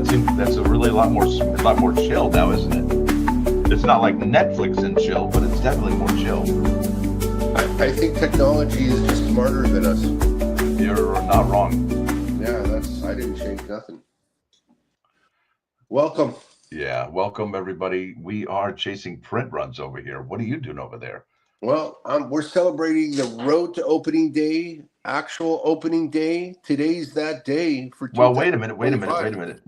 That's a really lot more chill now, isn't it? It's not like Netflix and chill, but it's definitely more chill. I think technology is just smarter than us. You're not wrong. Yeah, I didn't change nothing. Welcome. Yeah, welcome everybody. We are chasing print runs over here. What are you doing over there? Well, we're celebrating the road to opening day, actual opening day. Today's that day for Well, 2025.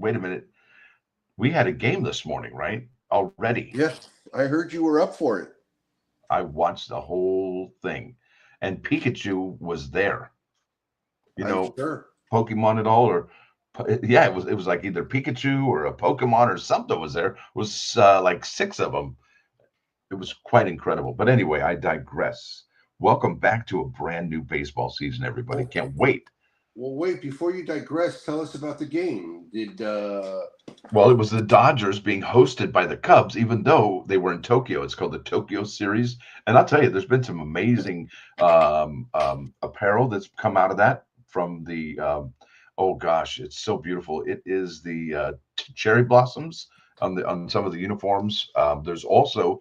We had a game this morning, right? Already. Yes, I heard you were up for it. I watched the whole thing, and Pikachu was there. You I'm know, sure. Pokemon at all, or yeah, it was like either Pikachu or a Pokemon or something was there. It was like six of them. It was quite incredible. But anyway, I digress. Welcome back to a brand new baseball season, everybody. Well, Can't wait. well, wait. Before you digress, tell us about the game. Well, it was the Dodgers being hosted by the Cubs, even though they were in Tokyo. It's called the Tokyo Series. And I'll tell you, there's been some amazing apparel that's come out of that from the, oh gosh, it's so beautiful. It is the cherry blossoms on some of the uniforms. There's also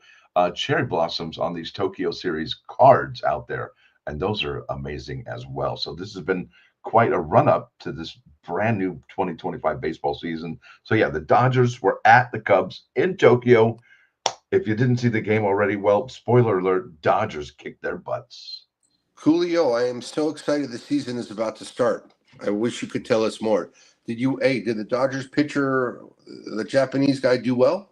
cherry blossoms on these Tokyo Series cards out there. And those are amazing as well. So this has been quite a run up to this brand new 2025 baseball season. So yeah, the Dodgers were at the Cubs in Tokyo. If you didn't see the game already, well, spoiler alert, Dodgers kicked their butts. Julio, I am so excited the season is about to start. I wish you could tell us more. Did the Dodgers pitcher, the Japanese guy, do well?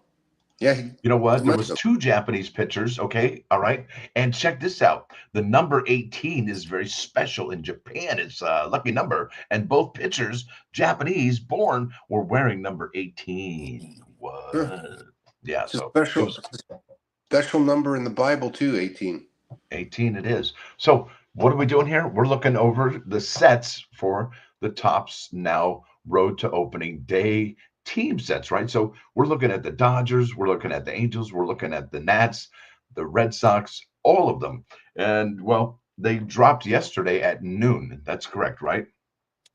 Yeah, You know he what? There must was have. two Japanese pitchers. Okay, all right. And check this out. The number 18 is very special in Japan. It's a lucky number. And both pitchers, Japanese born, were wearing number 18. Sure. What? Yeah, It's a so it was special number in the Bible too, 18. 18 it is. So what are we doing here? We're looking over the sets for the Topps Now Road to Opening Day team sets, right? So we're looking at the Dodgers, we're looking at the Angels, we're looking at the Nats, the Red Sox, all of them. And well, they dropped yesterday at noon. That's correct, right?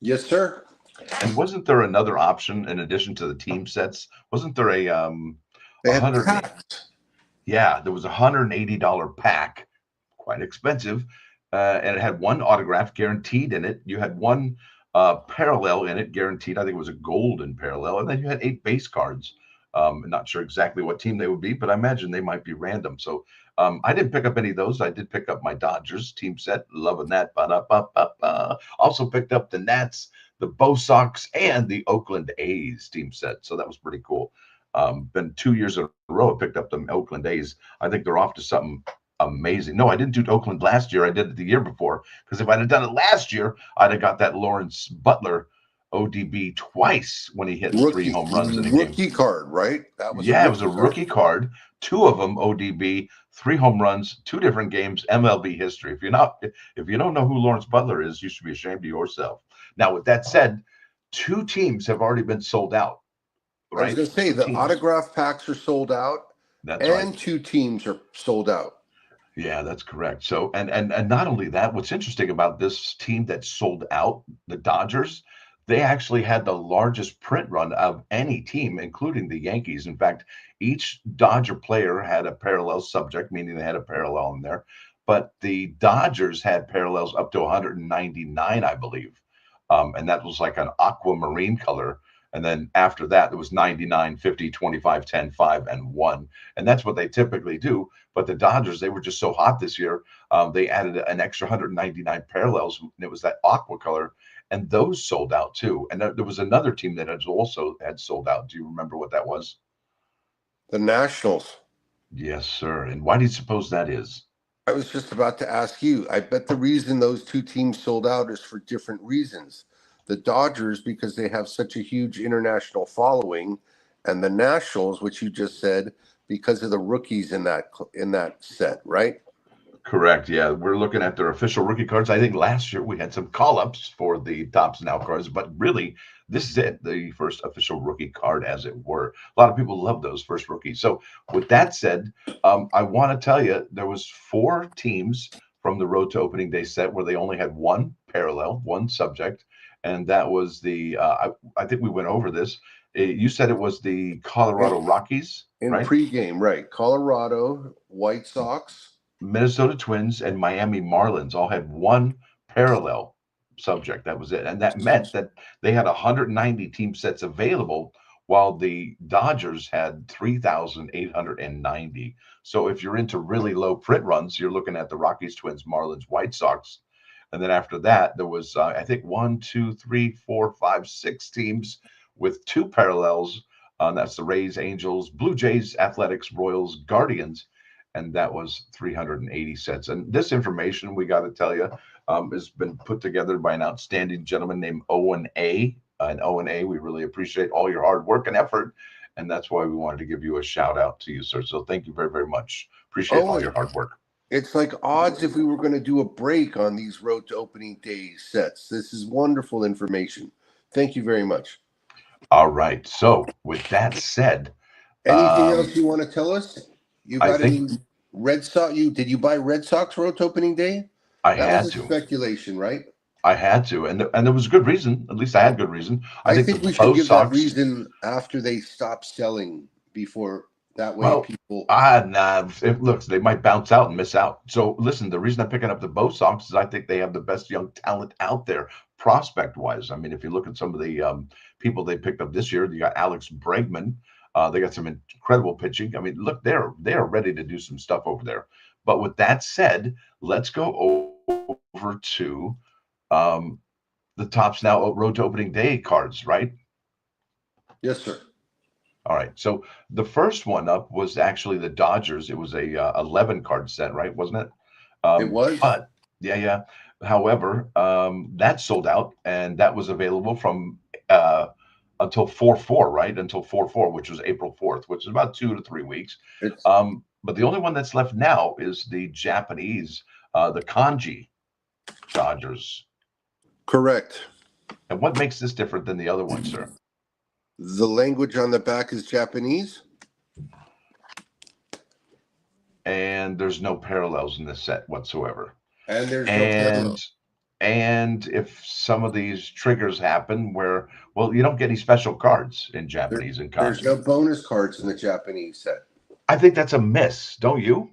Yes, sir. And wasn't there another option in addition to the team sets? Wasn't there They a had hundred? packs. Yeah, there was $180 pack, quite expensive, and it had one autograph guaranteed in it. You had one parallel in it guaranteed. I think it was a golden parallel, and then you had 8 base cards. Not sure exactly what team they would be, but I imagine they might be random. So I didn't pick up any of those. I did pick up my Dodgers team set, loving that. Ba-da-ba-ba-ba. Also picked up the Nats, the Bo Sox, and the Oakland A's team set. So that was pretty cool. Been 2 years in a row. I picked up the Oakland A's. I think they're off to something amazing. No, I didn't do Oakland last year. I did it the year before because if I'd have done it last year, I'd have got that Lawrence Butler ODB twice when he hit 3 home runs in a game. Rookie card, right? That was Yeah, it was a rookie card. 2 of them ODB, 3 home runs, 2 different games, MLB history. If you don't know who Lawrence Butler is, you should be ashamed of yourself. Now, with that said, 2 teams have already been sold out. I was Right? going to say the autograph packs are sold out, That's and right. 2 teams are sold out. Yeah, that's correct. So, and not only that, what's interesting about this team that sold out, the Dodgers, they actually had the largest print run of any team, including the Yankees. In fact, each Dodger player had a parallel subject, meaning they had a parallel in there. But the Dodgers had parallels up to 199, I believe. And that was like an aquamarine color. And then after that, there was 99, 50, 25, 10, 5, and 1. And that's what they typically do. But the Dodgers, they were just so hot this year. They added an extra 199 parallels, and it was that aqua color. And those sold out too. And there was another team that had also had sold out. Do you remember what that was? The Nationals. Yes, sir. And why do you suppose that is? I was just about to ask you. I bet the reason those 2 teams sold out is for different reasons. The Dodgers, because they have such a huge international following, and the Nationals, which you just said, because of the rookies in that set, right? Correct. Yeah, we're looking at their official rookie cards. I think last year we had some call-ups for the Topps Now cards, but really, this is it, the first official rookie card, as it were. A lot of people love those first rookies. So, with that said, I want to tell you there was 4 teams from the Road to Opening Day set where they only had one parallel, one subject, and that was I think we went over this. You said it was the Colorado Rockies, In right? pregame, right? Colorado, White Sox. Minnesota Twins and Miami Marlins all had one parallel subject. That was it. And that meant that they had 190 team sets available, while the Dodgers had 3,890. So if you're into really low print runs, you're looking at the Rockies, Twins, Marlins, White Sox. And then after that, there was, I think, 1, 2, 3, 4, 5, 6 teams with two parallels. That's the Rays, Angels, Blue Jays, Athletics, Royals, Guardians, and that was 380 sets. And this information, we got to tell you, has been put together by an outstanding gentleman named Owen A. And Owen A, we really appreciate all your hard work and effort, and that's why we wanted to give you a shout out to you, sir. So thank you very, very much. Appreciate all your hard work. It's like odds if we were going to do a break on these road to opening day sets. This is wonderful information. Thank you very much. All right. So with that said, anything else you want to tell us? You got any Red Sox? Did you buy Red Sox road to opening day? That was a speculation, right? I had to, and there was good reason. At least I had good reason. I think we should give that reason after they stop selling. Before that way, people. Nah. Look, they might bounce out and miss out. So listen, the reason I'm picking up the Bo Sox is I think they have the best young talent out there, prospect wise. I mean, if you look at some of the people they picked up this year, you got Alex Bregman. They got some incredible pitching. I mean, look, they're ready to do some stuff over there. But with that said, let's go over to the Topps Now Road to Opening Day cards, right? Yes, sir. All right. So the first one up was actually the Dodgers. It was a 11 card set, right? Wasn't it? It was. But yeah. However, that sold out, and that was available from until 4/4, right? Until 4/4, which was April 4th, which is about 2 to 3 weeks. But the only one that's left now is the Japanese, the kanji Dodgers. Correct. And what makes this different than the other one, sir? The language on the back is Japanese. And there's no parallels in this set whatsoever. And there's no parallels. And if some of these triggers happen where, well, you don't get any special cards in Japanese and kanji. There's no bonus cards in the Japanese set. I think that's a miss, don't you?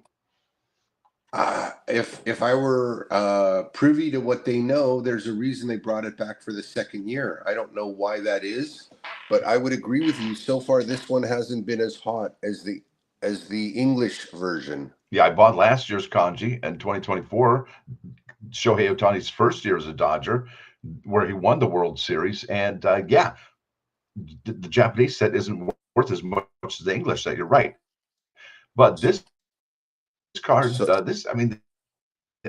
If I were privy to what they know, there's a reason they brought it back for the second year. I don't know why that is, but I would agree with you. So far, this one hasn't been as hot as the English version. Yeah, I bought last year's kanji in 2024, Shohei Ohtani's first year as a Dodger, where he won the World Series. And the Japanese set isn't worth as much as the English set. You're right. But this card,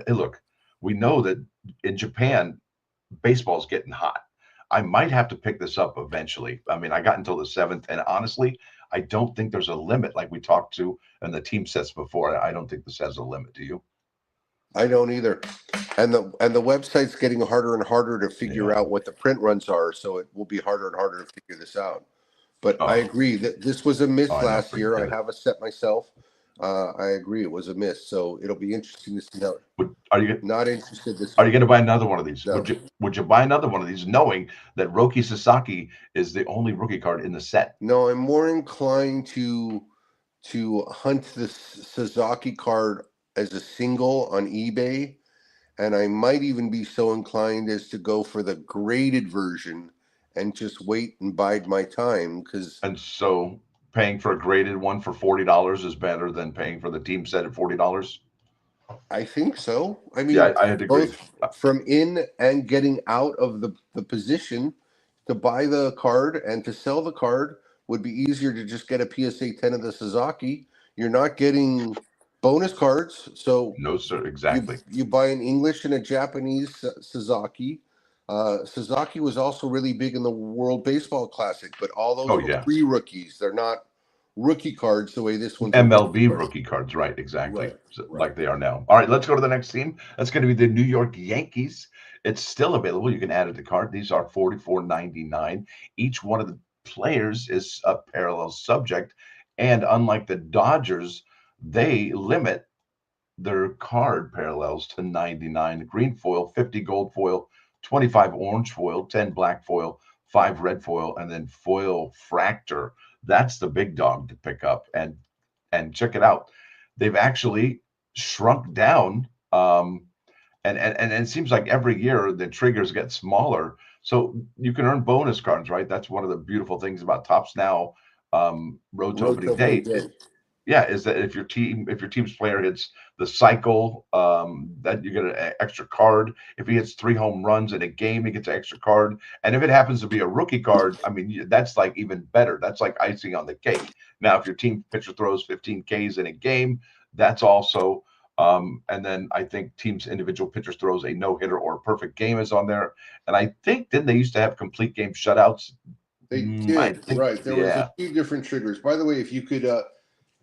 look, we know that in Japan, baseball's getting hot. I might have to pick this up eventually. I mean, I got until the 7th, and honestly, I don't think there's a limit like we talked to in the team sets before. I don't think this has a limit. Do you? I don't either. And the website's getting harder and harder to figure out what the print runs are, so it will be harder and harder to figure this out. But I agree that this was a miss last year. I have a set myself. I agree it was a miss, so it'll be interesting to see how. Are you not interested? Are you going to buy another one of these? No. Would you buy another one of these, knowing that Roki Sasaki is the only rookie card in the set? No, I'm more inclined to hunt the Sasaki card as a single on eBay, and I might even be so inclined as to go for the graded version and just wait and bide my time. And so paying for a graded one for $40 is better than paying for the team set at $40? I think so. I mean, I had to agree. Both from in and getting out of the position to buy the card and to sell the card would be easier to just get a PSA 10 of the Sasaki. You're not getting bonus cards. So no, sir, exactly. You buy an English and a Japanese Sasaki. Sasaki was also really big in the World Baseball Classic, but all those are free rookies. They're not rookie cards the way this one's MLB rookie cards, right? Exactly. Like they are now. All right, let's go to the next team. That's going to be the New York Yankees. It's still available. You can add it to cart. These are $44.99. Each one of the players is a parallel subject, and unlike the Dodgers, they limit their card parallels to 99 green foil, 50 gold foil, 25 orange foil, 10 black foil, 5 red foil, and then foil fractor. That's the big dog to pick up. And check it out. They've actually shrunk down. And it seems like every year the triggers get smaller, so you can earn bonus cards, right? That's one of the beautiful things about Tops Now Road to Road to Opening opening Day. day. Yeah, is that if your team's player hits the cycle, that you get an extra card. If he hits 3 home runs in a game, he gets an extra card. And if it happens to be a rookie card, I mean, that's like even better. That's like icing on the cake. Now, if your team pitcher throws 15 Ks in a game, that's also. And then I think teams individual pitchers throws a no hitter or a perfect game is on there. And I think didn't they used to have complete game shutouts? They I did, think right. There was yeah. a few different triggers. By the way, if you could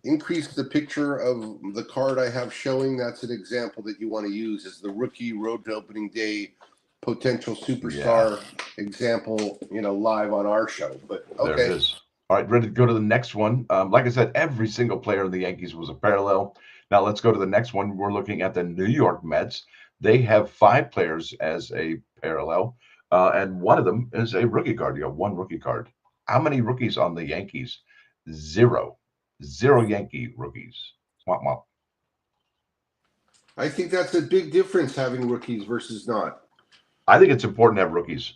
increase the picture of the card I have showing, that's an example that you want to use as the rookie road to opening day potential superstar example, live on our show. But There it okay. is. All right, ready to go to the next one. Like I said, every single player in the Yankees was a parallel. Now let's go to the next one. We're looking at the New York Mets. They have 5 players as a parallel, and one of them is a rookie card. You have 1 rookie card. How many rookies on the Yankees? 0. 0 Yankee rookies. Womp womp. I think that's a big difference having rookies versus not. I think it's important to have rookies.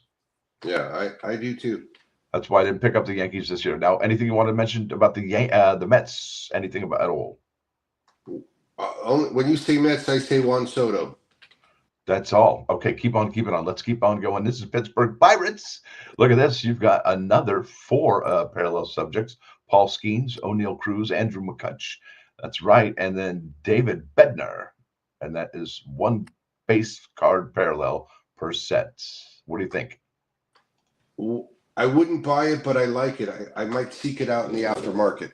Yeah, I do too. That's why I didn't pick up the Yankees this year. Now, anything you want to mention about the Mets? Anything about at all? Only when you say Mets, I say Juan Soto. That's all. Okay, keep on keeping on. Let's keep on going. This is Pittsburgh Pirates. Look at this. You've got another 4 parallel subjects: Paul Skeens, O'Neill Cruz, Andrew McCutch. That's right. And then David Bednar. And that is 1 base card parallel per set. What do you think? I wouldn't buy it, but I like it. I might seek it out in the aftermarket.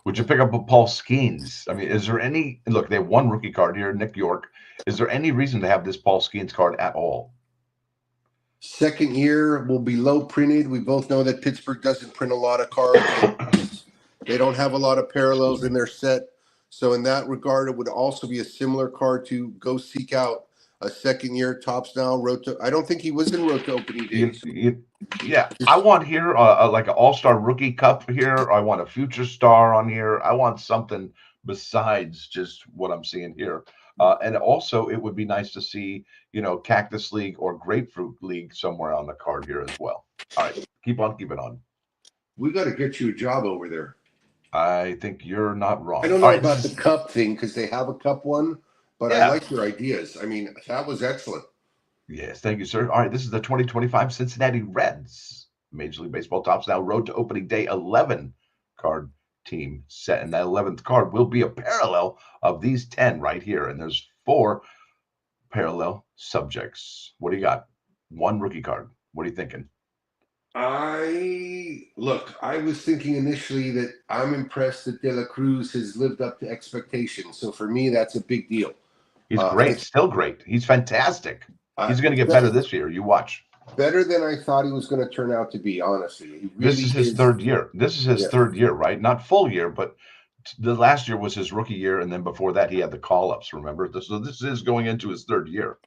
Would you pick up a Paul Skeens? I mean, is there any look? They have 1 rookie card here, Nick York. Is there any reason to have this Paul Skeens card at all? Second year will be low printed. We both know that Pittsburgh doesn't print a lot of cards. They don't have a lot of parallels in their set. So in that regard, it would also be a similar card to go seek out a second year Tops Now Road to. I don't think he was in Road to Opening Day. Yeah, I want here like an all-star rookie cup here. I want a future star on here. I want something besides just what I'm seeing here. And also, it would be nice to see, Cactus League or Grapefruit League somewhere on the card here as well. All right, keep on keeping on. We got to get you a job over there. I think you're not wrong. I don't know about the cup thing because they have a cup one, but I like your ideas. I mean, that was excellent. Yes, thank you, sir. All right, this is the 2025 Cincinnati Reds Major League Baseball Tops Now Road to Opening Day 11 card team set. And that 11th card will be a parallel of these 10 right here. And there's 4 parallel subjects. What do you got? 1 rookie card. What are you thinking? I was thinking initially that I'm impressed that De La Cruz has lived up to expectations. So for me, that's a big deal. He's great, still great. He's fantastic. He's going to get better this year. You watch. Better than I thought he was going to turn out to be, honestly. This is his 3rd year. This is his 3rd year, right? Not full year, but the last year was his rookie year, and then before that he had the call-ups, remember? So this is going into his 3rd year,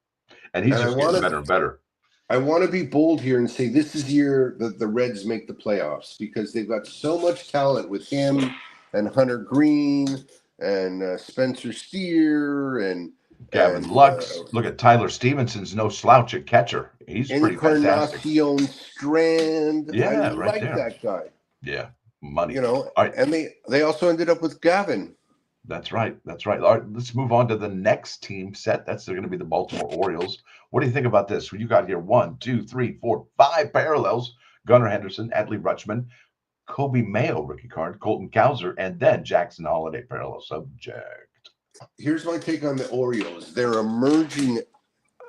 and he's just getting better and better. I want to be bold here and say this is the year that the Reds make the playoffs because they've got so much talent with him and Hunter Green and Spencer Steer and Gavin Lux. Look at Tyler Stevenson's no slouch at catcher. He's pretty fantastic. Encarnacion Strand. Yeah, I right like there. that guy. Yeah, money. All right. And they also ended up with Gavin. That's right. That's right. All right, let's move on to the next team set. That's going to be the Baltimore Orioles. What do you think about this? You got here 1, 2, 3, 4, 5 parallels. Gunnar Henderson, Adley Rutschman, Kobe Mayo rookie card, Colton Cowser, and then Jackson Holiday parallel subject. Here's my take on the Orioles. They're emerging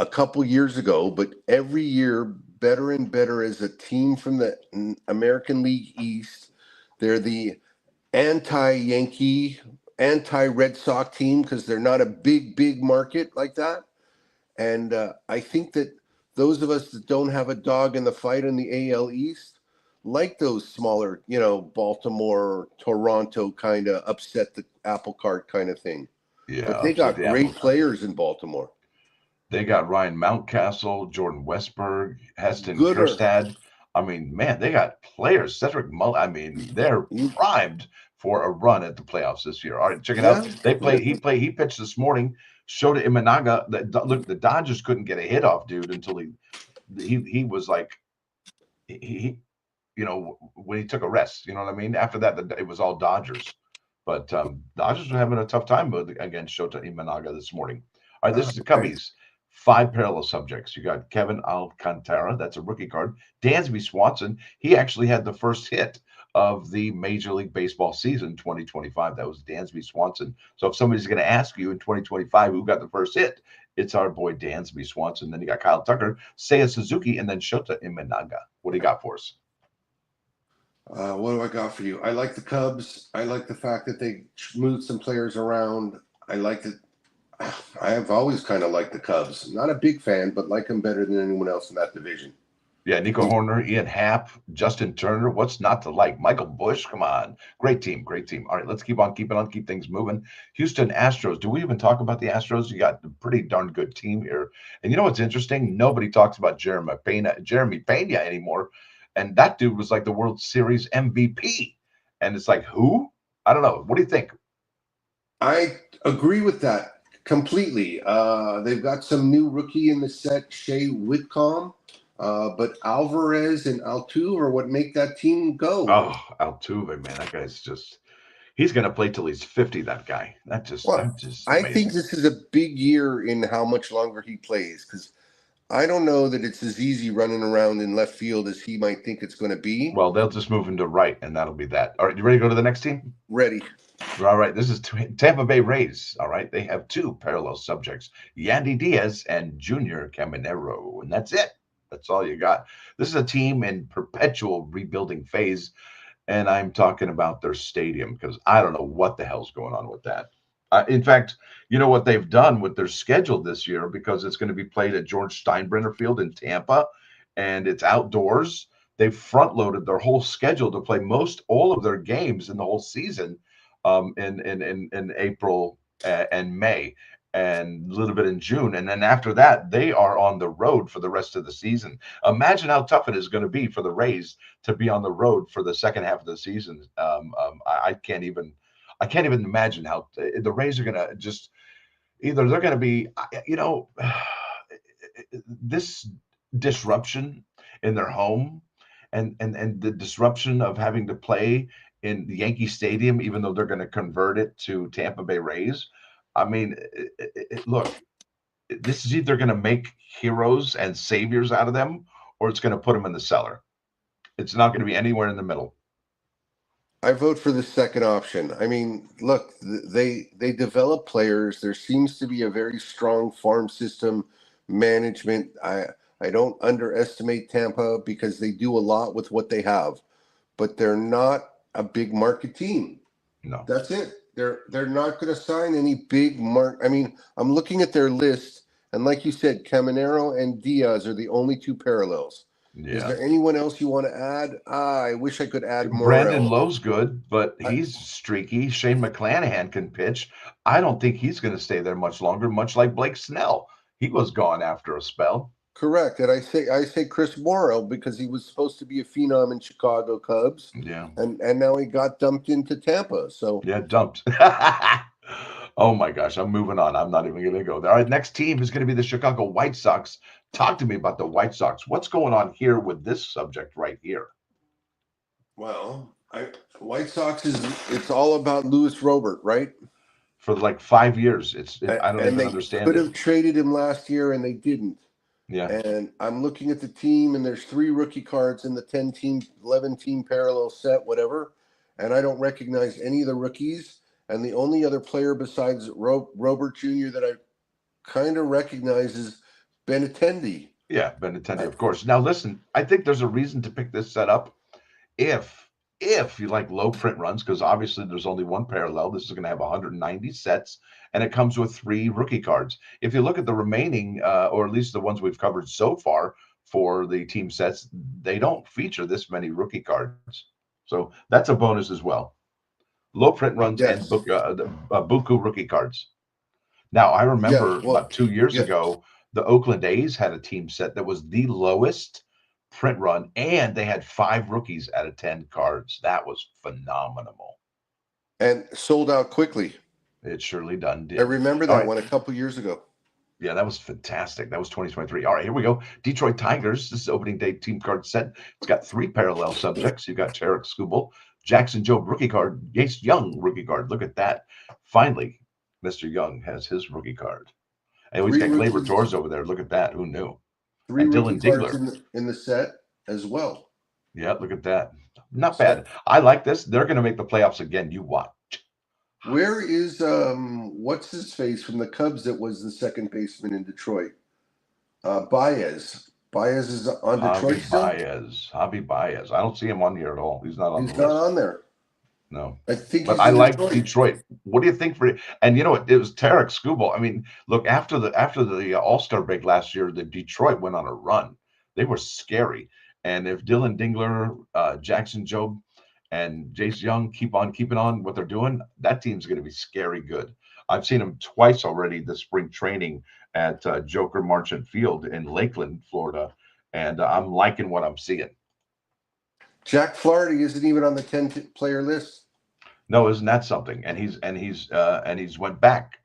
a couple years ago, but every year better and better as a team from the American League East. They're the anti-Yankee, anti-Red Sox team because they're not a big market like that. And I think that those of us that don't have a dog in the fight in the AL East like those smaller, Baltimore, Toronto kind of upset the apple cart kind of thing. Yeah, but they got great players in Baltimore. They got Ryan Mountcastle, Jordan Westberg, Heston Kjerstad. I mean, man, they got players. Cedric Mull. I mean, they're You, primed for a run at the playoffs this year. All right, check it out. yeah, They yeah. play. He pitched this morning. Showed to Imanaga that look, the Dodgers couldn't get a hit off, dude, until he was like he when he took a rest. You know what I mean? After that, it was all Dodgers. But Dodgers were having a tough time against Shota Imanaga this morning. All right, this is the I, Cubbies. 5 parallel subjects. You got Kevin Alcantara, that's a rookie card. Dansby Swanson, he actually had the first hit of the Major League Baseball season 2025. That was Dansby Swanson. So if somebody's going to ask you in 2025 who got the first hit, it's our boy Dansby Swanson. Then you got Kyle Tucker, Seiya Suzuki, and then Shota Imanaga. What do you got for us? what do I got for you? I like the Cubs. I like the fact that they moved some players around. I like that. I have always kind of liked the Cubs. Not a big fan, but like them better than anyone else in that division. Yeah, Nico Horner, Ian Happ, Justin Turner. What's not to like? Michael Bush, come on. Great team, great team. All right, let's keep things moving. Houston Astros. Do we even talk about the Astros? You got a pretty darn good team here. And you know what's interesting? Nobody talks about Jeremy Pena anymore. And that dude was like the World Series MVP. And it's like, who? I don't know. What do you think? I agree with that completely. They've got some new rookie in the set, Shea Whitcomb. But Alvarez and Altuve are what make that team go. Oh, Altuve, man, that guy's he's gonna play till he's 50, that guy. Well, That's just I think amazing. this is a big year in how much longer he plays because I don't know that it's as easy running around in left field as he might think it's going to be. Well, they'll just move him to right, and that'll be that. All right, you ready to go to the next team? Ready. All right, this is Tampa Bay Rays. All right, they have 2 parallel subjects, Yandy Diaz and Junior Caminero, and that's it. That's all you got. This is a team in perpetual rebuilding phase, and I'm talking about their stadium because I don't know what the hell's going on with that. In fact, you know what they've done with their schedule this year because it's going to be played at George Steinbrenner Field in Tampa, and it's outdoors. They've front loaded their whole schedule to play most all of their games in the whole season in April and May and a little bit in June. And then after that, they are on the road for the rest of the season. Imagine how tough it is going to be for the Rays to be on the road for the second half of the season. I can't even imagine how the Rays are going to just either they're going to be, this disruption in their home and the disruption of having to play in the Yankee Stadium, even though they're going to convert it to Tampa Bay Rays. I mean, look, this is either going to make heroes and saviors out of them, or it's going to put them in the cellar. It's not going to be anywhere in the middle. I vote for the second option. I mean, look, they develop players. There seems to be a very strong farm system management. I don't underestimate Tampa because they do a lot with what they have, but they're not a big market team. No, that's it. They're not going to sign any big mark. I mean, I'm looking at their list, and like you said, Caminero and Diaz are the only 2 parallels. yeah. Is there anyone else you want to add? I wish I could add more. Brandon Lowe's good, but he's streaky. Shane McClanahan can pitch. I don't think he's going to stay there much longer, much like Blake Snell. He was gone after a spell. Correct. And I say Chris Morrow because he was supposed to be a phenom in Chicago Cubs. Yeah. And now he got dumped into Tampa. So yeah, dumped. Oh my gosh, I'm moving on. I'm not even going to go there. All right, next team is going to be the Chicago White Sox. Talk to me about the White Sox. What's going on here with this subject right here? Well, White Sox it's all about Luis Robert, right? For like 5 years, I don't even understand. Could have traded him last year, and they didn't. Yeah. And I'm looking at the team, and there's 3 rookie cards in the 10-team, 11-team parallel set, whatever. And I don't recognize any of the rookies. And the only other player besides Robert Jr. that I kind of recognize is Benintendi. Yeah, Benintendi, of course. Now, listen, I think there's a reason to pick this setup if you like low print runs, because obviously there's only 1 parallel. This is going to have 190 sets, and it comes with 3 rookie cards. If you look at the remaining, or at least the ones we've covered so far for the team sets, they don't feature this many rookie cards. So that's a bonus as well. Low print runs and buku rookie cards. Now, I remember about 2 years ago, the Oakland A's had a team set that was the lowest print run, and they had 5 rookies out of 10 cards. That was phenomenal. And sold out quickly. It surely done I did. remember All that right. one a couple years ago. Yeah, that was fantastic. That was 2023. All right, here we go. Detroit Tigers. This is opening day team card set. It's got 3 parallel subjects. You got Tarek Skubal, Jackson Jobe rookie card, Yace Young rookie card. Look at that. Finally, Mr. Young has his rookie card. And he's Three got Gleyber rookies, Torres over there. Look at that. Who knew? three And rookie Dylan cards Dingler. in the set as well. Yeah, look at that. Not So bad. I like this. They're going to make the playoffs again. You watch. where is what's his face from the Cubs that was the second baseman in Detroit? Baez. Baez is on Detroit still? Javi Baez. I don't see him on here at all. He's not on the He's not list. on there. No. I think But he's I in like Detroit. Detroit. What do you think for? And you know what? It was Tarek Skubal. I mean, look, after the All-Star break last year, the Detroit went on a run. They were scary. And if Dylan Dingler, Jackson Jobe, and Jace Young keep on keeping on what they're doing, that team's going to be scary good. I've seen them twice already this spring training at Joker Marchant Field in Lakeland, Florida, and I'm liking what I'm seeing. Jack Flaherty isn't even on the 10-player list. No, isn't that something? And he's went back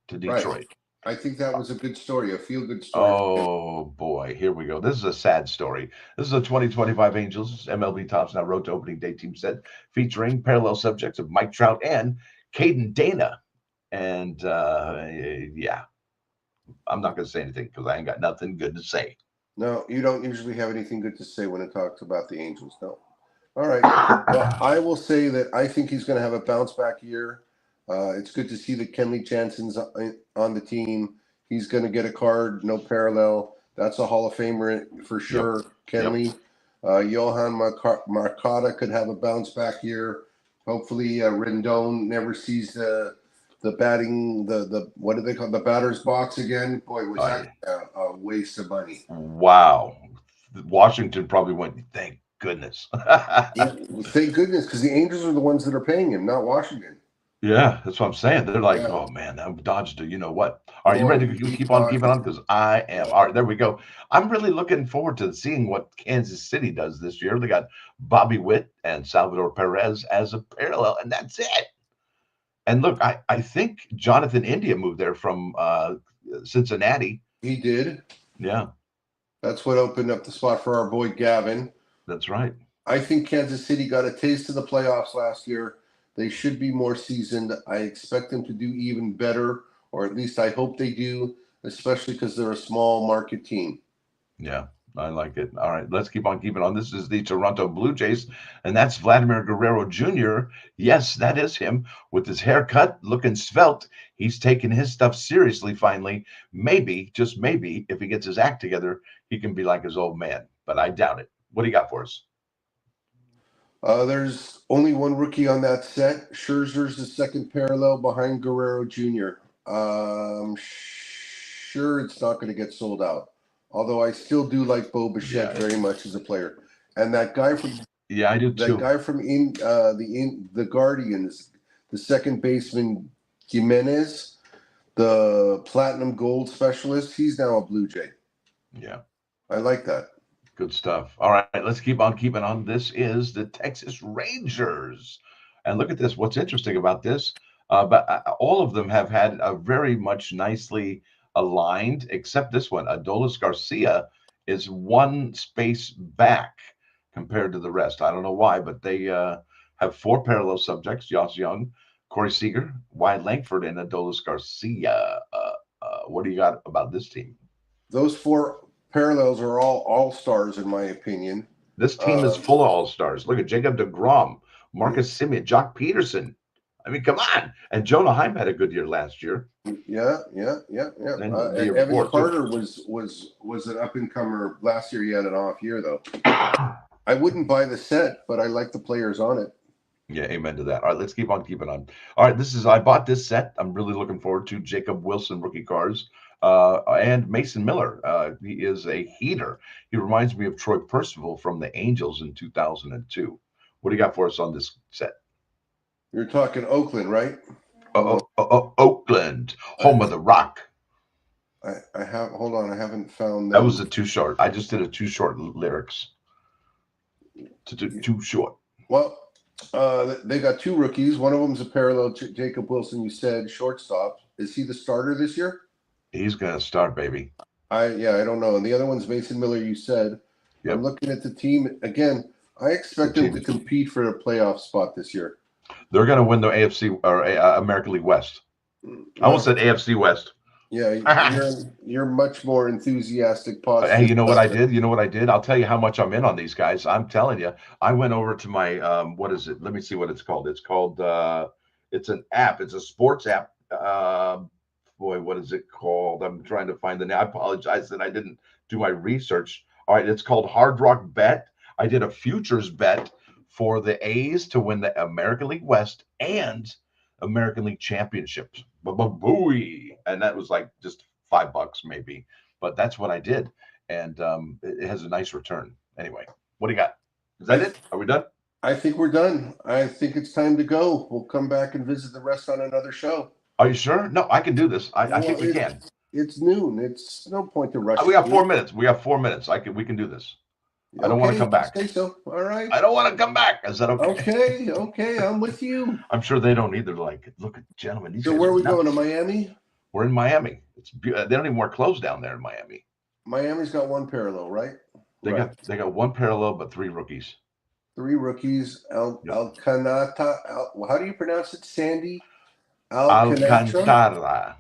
to Right. Detroit. I think that was a good story, a feel-good story. Oh boy, here we go. This is a sad story. This is a 2025 Angels MLB Topps Now Road to Opening Day team set featuring parallel subjects of Mike Trout and Caden Dana. And yeah, I'm not going to say anything because I ain't got nothing good to say. No, you don't usually have anything good to say when it talks about the Angels. No. All right. Well, I will say that I think he's going to have a bounce back year. It's good to see that Kenley Jansen's on the team. He's going to get a card, no parallel. That's a Hall of Famer for sure. Yep. Kenley. Johan Marcotta could have a bounce back year. Hopefully, Rendon never sees the batting, the what do they call the batter's box again? Boy, was that a waste of money. Wow. Washington probably went, thank goodness. Thank goodness, because the Angels are the ones that are paying him, not Washington. Yeah, that's what I'm saying. They're like, Yeah. oh man, I dodged it. You know what? All right, you Boy, ready to he keep on dodged keeping on? it. Because I am. All right, there we go. I'm really looking forward to seeing what Kansas City does this year. They got Bobby Witt and Salvador Perez as a parallel, and that's it. And look, I think Jonathan India moved there from Cincinnati. He did. Yeah, That's what opened up the spot for our boy Gavin. that's right. I think Kansas City got a taste of the playoffs last year. They should be more seasoned. I expect them to do even better, or at least I hope they do, especially because they're a small market team. Yeah, I like it. All right, let's keep on keeping on. This is the Toronto Blue Jays, and that's Vladimir Guerrero Jr. Yes, that is him with his haircut, looking svelte. He's taking his stuff seriously finally. Maybe, just maybe, if he gets his act together, he can be like his old man, but I doubt it. What do you got for us? There's only one rookie on that set. Scherzer's the second parallel behind Guerrero Jr. Sure, it's not going to get sold out. Although I still do like Bo Bichette very much as a player, and that guy from I do too. That guy from the Guardians, the second baseman Jimenez, the platinum gold specialist. He's now a Blue Jay. Yeah. I like that. Good stuff. All right, let's keep on keeping on. This is the Texas Rangers. And look at this. What's interesting about this, but all of them have had a very much nicely aligned, except this one. Adolis Garcia is one space back compared to the rest. I don't know why, but they have 4 parallel subjects: Josh Young, Corey Seager, Wyatt Langford, and Adolis Garcia. What do you got about this team? Those 4 parallels are all stars in my opinion. This team is full of all-stars. Look at Jacob deGrom, Marcus Semien, Jock Peterson. I mean, come on. And Jonah Heim had a good year last year. Yeah. And And Evan Carter was an up-and-comer. Last year he had an off year, though. I wouldn't buy the set, but I like the players on it. Yeah, amen to that. All right, let's keep on keeping on. All right, I bought this set. I'm really looking forward to Jacob Wilson rookie cards. And Mason Miller. He is a heater. He reminds me of Troy Percival from the Angels in 2002. What do you got for us on this set? You're talking Oakland, right? Oakland, home of the Rock. I have. Hold on, I haven't found That them. was a too short. I just did a too short lyrics. Too short. Well, they got two rookies. One of them's a parallel to Jacob Wilson. You said shortstop. Is he the starter this year? He's gonna start, baby. I don't know. And the other one's Mason Miller. You said. I'm Yep. looking at the team again. I expect them to compete for a playoff spot this year. They're gonna win the AFC or American League West. I almost said AFC West. Yeah, you're much more enthusiastic, Hey, positive. you know what I did? You know what I did? I'll tell you how much I'm in on these guys. I'm telling you, I went over to my what is it? Let me see what it's called. It's called it's an app. It's a sports app. Boy, what is it called? I'm trying to find the name. I apologize that I didn't do my research. All right, it's called Hard Rock Bet. I did a futures bet for the A's to win the American League West and American League Championships. Booey. And that was like just $5 maybe. But that's what I did. And it has a nice return. Anyway, what do you got? Is that it? Are we done? I think we're done. I think it's time to go. We'll come back and visit the rest on another show. Are you sure? No, I can do this. I think we can. It's noon. It's no point to rush. We got 4 minutes. We got 4 minutes. We can do this. I don't want to come back. Say so. All right. I don't want to come back. Is that okay? Okay. I'm with you. I'm sure they don't either. Like, look, gentlemen. So where are we going? To Miami? We're in Miami. They don't even wear clothes down there in Miami. Miami's got one parallel, right? They got one parallel, but three rookies. Three rookies. Alcanata. How do you pronounce it? Sandy Alcantara.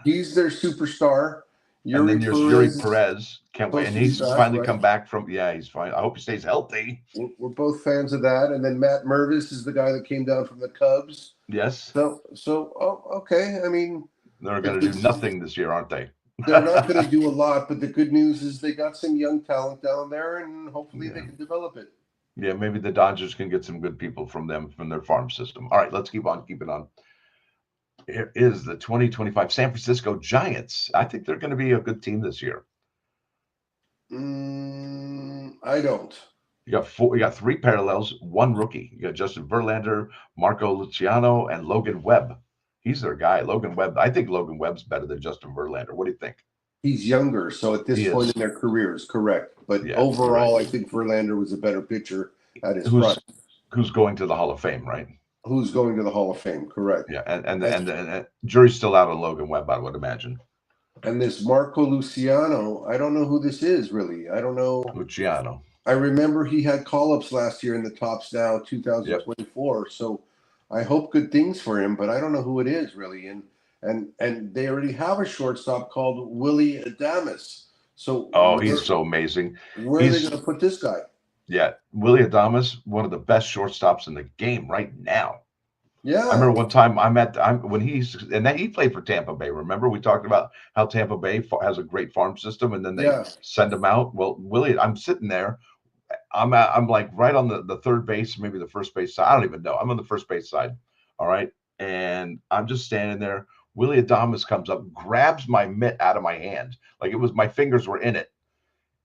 He's their superstar. And then there's Yuri Perez. Can't wait. And he's finally come back from. Yeah, he's fine. I hope he stays healthy. We're both fans of that. And then Matt Mervis is the guy that came down from the Cubs. Yes. Okay. I mean, they're going to do nothing this year, aren't they? They're not going to do a lot, but the good news is they got some young talent down there, and hopefully they can develop it. Yeah, maybe the Dodgers can get some good people from their farm system. All right, let's keep on keeping on. Here is the 2025 San Francisco Giants. I think they're going to be a good team this year. I don't. You got three parallels, one rookie. You got Justin Verlander, Marco Luciano, and Logan Webb. He's their guy, Logan Webb. I think Logan Webb's better than Justin Verlander. What do you think? He's younger, so at this point in their careers, correct. But overall, I think Verlander was a better pitcher at his front. Who's going to the Hall of Fame, right? Who's going to the Hall of Fame, correct. Yeah, and the jury's still out on Logan Webb, I would imagine. And this Marco Luciano, I don't know who this is, really. I don't know. Luciano. I remember he had call-ups last year in the Topps Now 2024, Yep. So I hope good things for him, but I don't know who it is, really. And they already have a shortstop called Willie Adames. So he's so amazing. Where are they going to put this guy? Yeah, Willie Adames, one of the best shortstops in the game right now. Yeah, I remember one time when he played for Tampa Bay. Remember we talked about how Tampa Bay has a great farm system, and then they send him out. Well, Willie, I'm sitting there. I'm like right on the third base, maybe the first base side. I don't even know. I'm on the first base side. All right, and I'm just standing there. Willie Adames comes up, grabs my mitt out of my hand, like it was my fingers were in it,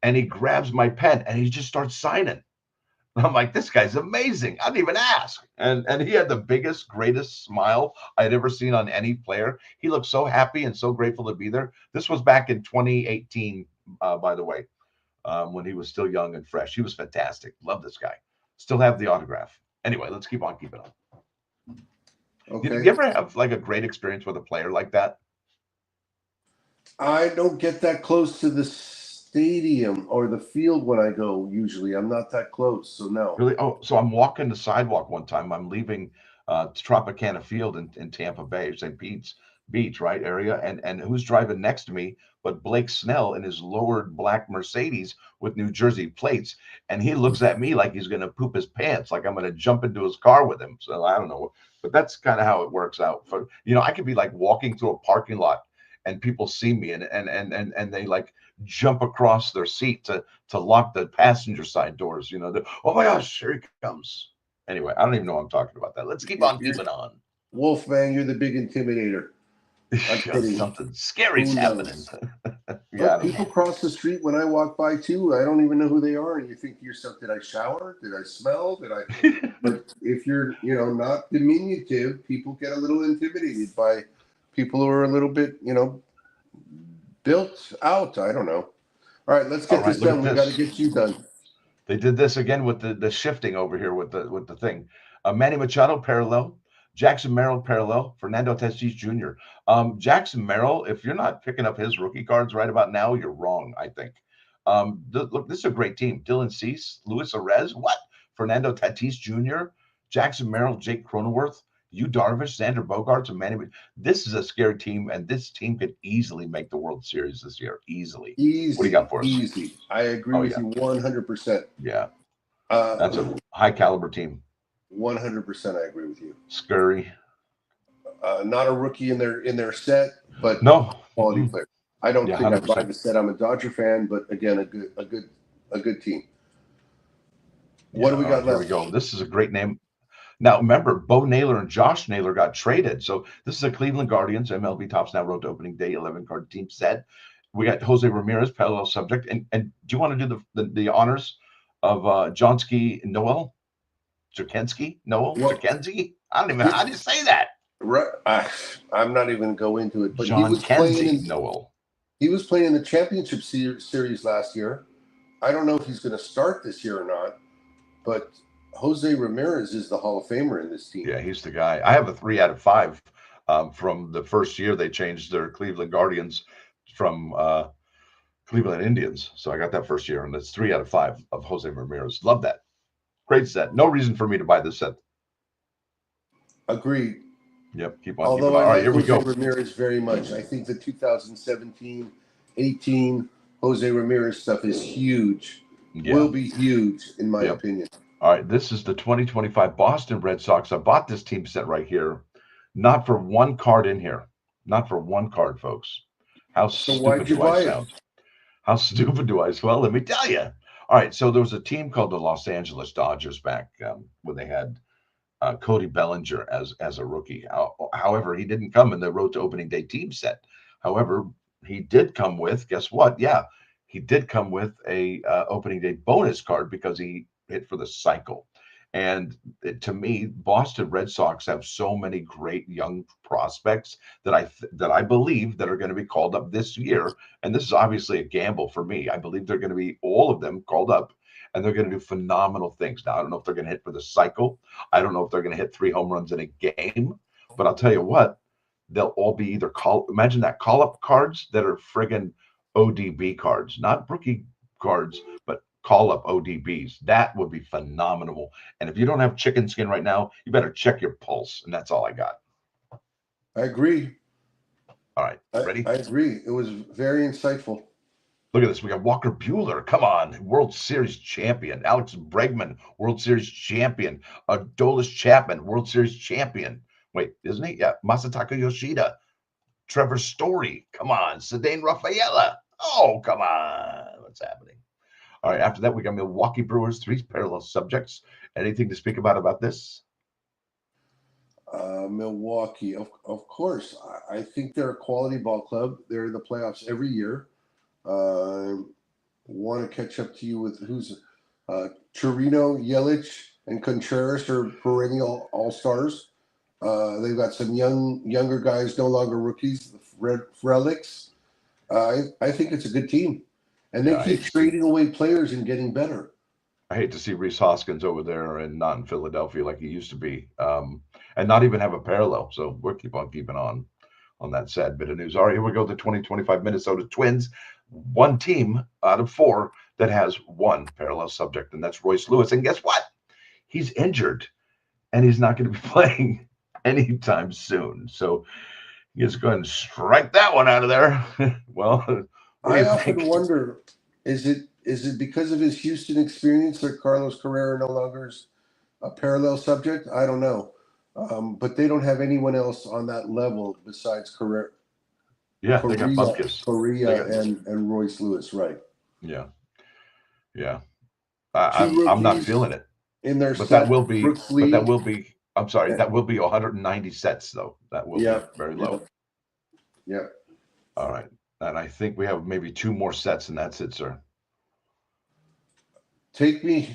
and he grabs my pen and he just starts signing. I'm like, this guy's amazing. I didn't even ask. And he had the biggest, greatest smile I'd ever seen on any player. He looked so happy and so grateful to be there. This was back in 2018, by the way, when he was still young and fresh. He was fantastic. Love this guy. Still have the autograph. Anyway, let's keep on keeping on. Okay. Did you ever have like a great experience with a player like that? I don't get that close to the stadium or the field when I go. Usually, I'm not that close, so no. Really? Oh, so I'm walking the sidewalk one time. I'm leaving Tropicana Field in Tampa Bay, St. Pete's Beach, right area, and who's driving next to me? But Blake Snell in his lowered black Mercedes with New Jersey plates, and he looks at me like he's going to poop his pants, like I'm going to jump into his car with him. So I don't know, but that's kind of how it works out. For I could be like walking through a parking lot, and people see me, and they like jump across their seat to lock the passenger side doors. Oh my gosh, here he comes. Anyway, I don't even know what I'm talking about. That. Let's keep on keeping on. Wolfman, you're the big intimidator. Something scary's happening. People cross the street when I walk by too. I don't even know who they are, and you think to yourself, "Did I shower? Did I smell? Did I?" But if you're, not diminutive, people get a little intimidated by people who are a little bit, built out. I don't know. All right, let's All get right, this look done. at We got to this. get you done. They did this again with the shifting over here with the thing. Manny Machado parallel, Jackson Merrill parallel, Fernando Tatis Jr. Jackson Merrill, if you're not picking up his rookie cards right about now, you're wrong. I think. Look, this is a great team. Dylan Cease, Luis Arez, what? Fernando Tatis Jr., Jackson Merrill, Jake Cronenworth, Yu Darvish, Xander Bogaerts, and Manny. This is a scary team, and this team could easily make the World Series this year. Easily. What do you got Easy, for us? easy. I agree Oh with yeah, you 100%. yeah. That's a high caliber team. 100%. I agree with you. Scurry. Not a rookie in their set, but No. quality player. I don't Yeah, think I'd buy 100%. the set. I'm a Dodger fan, but again, a good team. What Yeah, do we all got right, here we left? go. This is a great name. Now, remember, Bo Naylor and Josh Naylor got traded. So this is a Cleveland Guardians MLB Topps Now Road to opening day 11 card team set. We got Jose Ramirez, parallel subject. And do you want to do the honors of Johnsky Noel? Jerkensky? Noel? Well, Jerkensky? I don't even, how do you say that? I'm not even going to go into it, but John Kenzie Noel. he was playing in the championship series last year. I don't know if he's going to start this year or not, but Jose Ramirez is the Hall of Famer in this team. Yeah, he's the guy. I have a 3 out of 5 from the first year they changed their Cleveland Guardians from Cleveland Indians. So I got that first year, and it's 3 out of 5 of Jose Ramirez. Love that. Great set. No reason for me to buy this set. Agreed. Yep, keep on Although keeping on. I All right, like here we Jose go. Ramirez very much. I think the 2017, 18 Jose Ramirez stuff is huge. Yeah. Will be huge, in my Yep. opinion. All right, this is the 2025 Boston Red Sox. I bought this team set right here, not for one card in here. Not for one card, folks. How So stupid why'd you do I buy sound? it? How stupid do I sound? Well, let me tell you. All right, so there was a team called the Los Angeles Dodgers back when they had Cody Bellinger as a rookie. However, he didn't come in the road to opening day team set. However, he did come with, guess what? Yeah, he did come with a opening day bonus card because he hit for the cycle. And to me, Boston Red Sox have so many great young prospects that I believe that are going to be called up this year. And this is obviously a gamble for me. I believe they're going to be all of them called up, and they're going to do phenomenal things. Now, I don't know if they're going to hit for the cycle. I don't know if they're going to hit 3 home runs in a game, but I'll tell you what, they'll all be either imagine that call up cards that are friggin' ODB cards, not rookie cards, but call up ODBs. That would be phenomenal. And if you don't have chicken skin right now, you better check your pulse. And that's all I got. I agree. All right, ready? I agree. It was very insightful. Look at this. We got Walker Buehler. Come on. World Series champion. Alex Bregman, World Series champion. Adolis Chapman, World Series champion. Wait, isn't he? Yeah. Masataka Yoshida. Trevor Story. Come on. Cedane Rafaela. Oh, come on. What's happening? All right. After that, we got Milwaukee Brewers, 3 parallel subjects. Anything to speak about this? Milwaukee, of course. I think they're a quality ball club. They're in the playoffs every year. Want to catch up to you with who's Chirino, Yelich, and Contreras are perennial all-stars. They've got some younger guys, no longer rookies, the relics. I think it's a good team. And they keep trading away players and getting better. I hate to see Rhys Hoskins over there and not in Philadelphia like he used to be, and not even have a parallel. So we'll keep on keeping on that sad bit of news. All right, here we go. The 2025 Minnesota Twins. One team out of 4 that has 1 parallel subject, and that's Royce Lewis. And guess what? He's injured, and he's not going to be playing anytime soon. So you just go ahead and strike that one out of there. Well, I often wonder, is it because of his Houston experience that Carlos Carrera no longer is a parallel subject? I don't know. But they don't have anyone else on that level besides Carrera. Yeah, they got Bupkis. Correa and Royce Lewis, right? Yeah. I'm not feeling it. In their but set, that will be. I'm sorry. Yeah. That will be 190 sets though. That will be very low. Yeah. All right, and I think we have maybe 2 more sets, and that's it, sir. Take me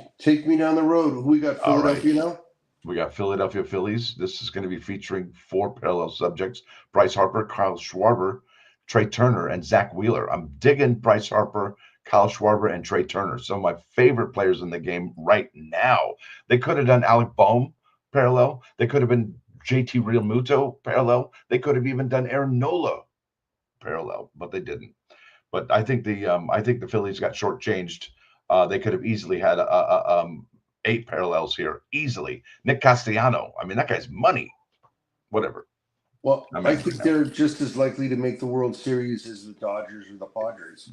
down the road. Who we got? Philadelphia now. We got Philadelphia Phillies. This is going to be featuring 4 parallel subjects: Bryce Harper, Kyle Schwarber, Trey Turner and Zach Wheeler. I'm digging Bryce Harper, Kyle Schwarber, and Trey Turner. Some of my favorite players in the game right now. They could have done Alec Boehm parallel. They could have been JT Realmuto parallel. They could have even done Aaron Nola parallel, but they didn't. But I think the Phillies got shortchanged. They could have easily had 8 parallels here, easily. Nick Castellano. I mean, that guy's money. Whatever. Well, I think they're just as likely to make the World Series as the Dodgers or the Padres.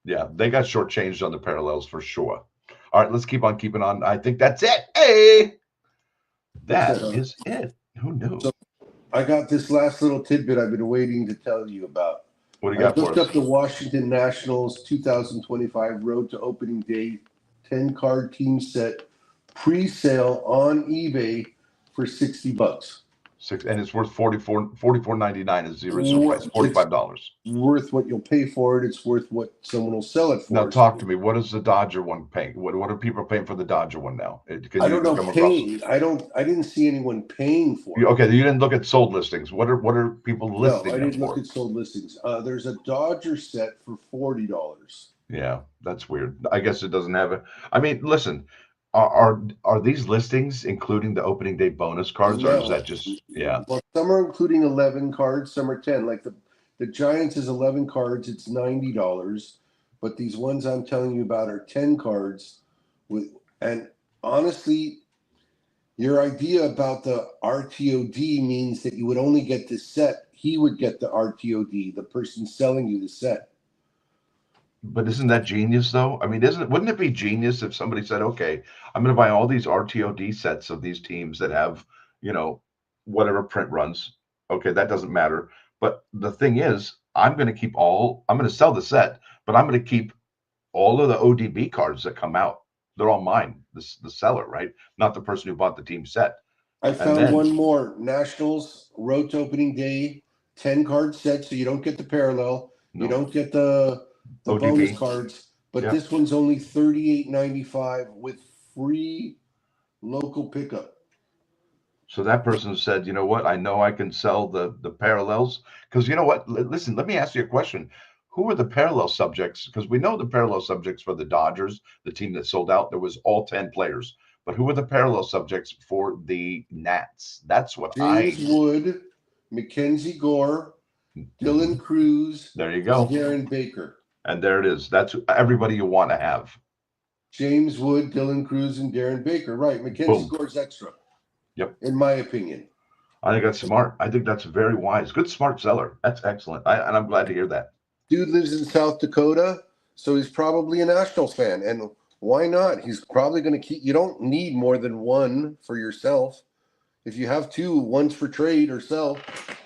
Yeah, they got shortchanged on the parallels for sure. All right, let's keep on keeping on. I think that's it. Hey, that is it. Who knew? So I got this last little tidbit I've been waiting to tell you about. What do you got for us? I looked up the Washington Nationals 2025 Road to Opening Day 10-card team set pre-sale on eBay for $60. And it's worth $44.99 is the original price, $45. Worth what you'll pay for it. It's worth what someone will sell it for. Now talk to me. What is the Dodger one paying? What are people paying for the Dodger one now? I don't know. Paying. I didn't see anyone paying for it. Okay, you didn't look at sold listings. What are people listing? No, I didn't look at sold listings. There's a Dodger set for $40. Yeah, that's weird. I guess it doesn't have it. I mean, listen. Are these listings including the opening day bonus cards, or is that just Well, some are including 11 cards, some are 10. Like the Giants is 11 cards, it's $90. But these ones I'm telling you about are 10 cards and honestly, your idea about the RTOD means that you would only get this set. He would get the RTOD, the person selling you the set. But isn't that genius, though? I mean, wouldn't it be genius if somebody said, okay, I'm going to buy all these RTOD sets of these teams that have, whatever print runs. Okay, that doesn't matter. But the thing is, I'm going to sell the set, but I'm going to keep all of the ODB cards that come out. They're all mine, the seller, right? Not the person who bought the team set. I found one more. Nationals, Road to Opening Day, 10-card set, so you don't get the parallel. No. You don't get the bonus cards, but this one's only $38.95 with free local pickup. So that person said, you know what? I know I can sell the parallels because you know what? Listen, let me ask you a question. Who are the parallel subjects? Because we know the parallel subjects for the Dodgers, the team that sold out, there was all 10 players. But who are the parallel subjects for the Nats? That's what James Wood, Mackenzie Gore, Dylan Cruz. There you go. Darren Baker. And there it is. That's everybody you want to have. James Wood, Dylan Cruz, and Darren Baker. Right. Mackenzie Gore's extra. Yep. In my opinion. I think that's smart. I think that's very wise. Good, smart seller. That's excellent. And I'm glad to hear that. Dude lives in South Dakota, so he's probably a Nationals fan. And why not? He's probably going to keep. You don't need more than one for yourself. If you have 2, one's for trade or sell.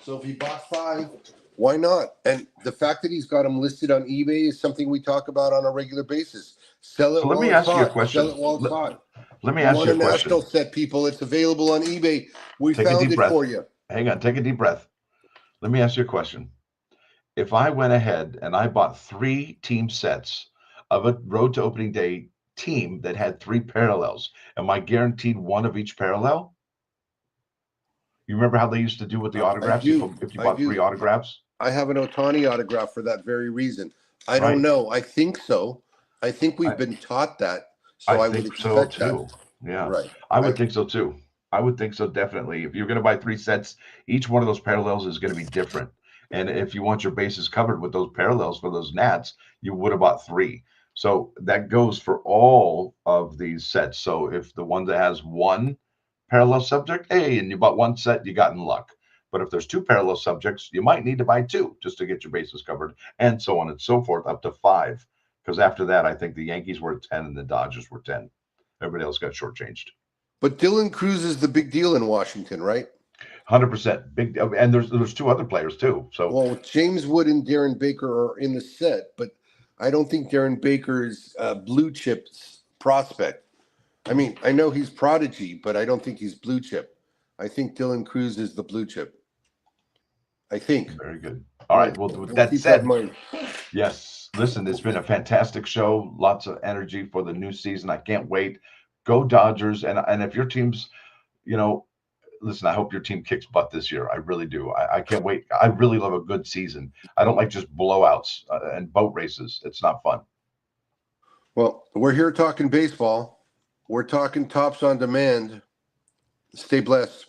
So if he bought 5, why not? And the fact that he's got them listed on eBay is something we talk about on a regular basis. Sell it. So let me ask you a question. Sell it while it's hot. Let me ask you a question. National set, people. It's available on eBay. We found it for you. Hang on. Take a deep breath. Let me ask you a question. If I went ahead and I bought 3 team sets of a Road to Opening Day team that had 3 parallels, am I guaranteed one of each parallel? You remember how they used to do with the autographs? If you bought 3 autographs? I have an Ohtani autograph for that very reason. I don't know. I think so. I think we've been taught that. So I would expect so too. Yeah. Right. I would think so too. I would think so definitely. If you're going to buy 3 sets, each one of those parallels is going to be different. And if you want your bases covered with those parallels for those Nats, you would have bought 3. So that goes for all of these sets. So if the one that has 1 parallel subject, hey, and you bought 1 set, you got in luck. But if there's 2 parallel subjects, you might need to buy 2 just to get your bases covered, and so on and so forth, up to 5. Because after that, I think the Yankees were at 10 and the Dodgers were 10. Everybody else got shortchanged. But Dylan Cruz is the big deal in Washington, right? 100% big, and there's 2 other players too. So well, James Wood and Darren Baker are in the set, but I don't think Darren Baker is a blue chip prospect. I mean, I know he's prodigy, but I don't think he's blue chip. I think Dylan Cruz is the blue chip. I think. Very good. All right. Well, with that said, yes. Listen, it's been a fantastic show. Lots of energy for the new season. I can't wait. Go Dodgers. And if your team's, listen, I hope your team kicks butt this year. I really do. I can't wait. I really love a good season. I don't like just blowouts and boat races. It's not fun. Well, we're here talking baseball. We're talking Tops on Demand. Stay blessed.